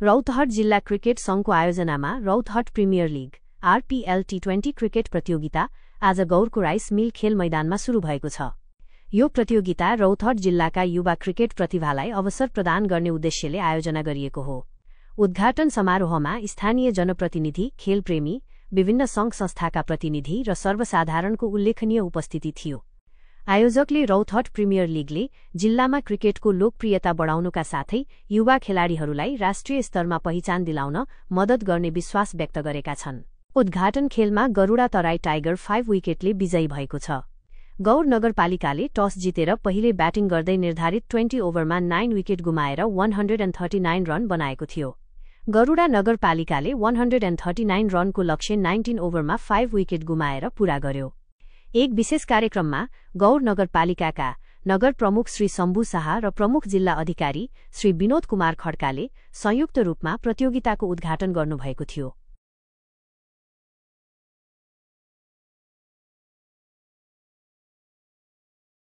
रौतहट जिल्ला क्रिकेट संघको आयोजनामा Rautahat premier league RPL टी20 cricket प्रतियोगिता आज गौरको राइस मिल खेल मैदानमा सुरु भएको छ। यो प्रतियोगिता रौतहट जिल्लाका युवा क्रिकेट प्रतिभालाई अवसर प्रदान गर्ने उद्देश्यले आयोजना गरिएको हो। उद्घाटन समारोहमा स्थानीय जनप्रतिनिधि, खेलप्रेमी, विभिन्न संघ संस्थाका प्रतिनिधि र सर्वसाधारणको उल्लेखनीय उपस्थिति थियो। आयोजकले रौतहट प्रिमियर लीगले जिल्लामा क्रिकेटको लोकप्रियता बढाउनुका साथै युवा खेलाडीहरूलाई राष्ट्रिय स्तरमा पहिचान दिलाउन मद्दत गर्ने विश्वास व्यक्त गरेका छन्। उद्घाटन खेलमा गरुडा तराई टाइगर 5 विकेटले विजयी भएको छ। गौर नगरपालिकाले टस जितेर पहिले ब्याटिङ गर्दै निर्धारित 20 ओभरमा 9 विकेट गुमाएर 139 रन बनाएको थियो। गरुडा नगरपालिकाले 139 रनको लक्ष्य 19 ओभरमा 5 विकेट गुमाएर पूरा गर्यो। एक विशेष कार्यक्रममा गौर नगरपालिकाका नगर प्रमुख श्री शम्भु शाह र प्रमुख जिल्ला अधिकारी श्री विनोद कुमार खड्काले संयुक्त रूपमा प्रतियोगिताको उद्घाटन गर्नुभएको थियो।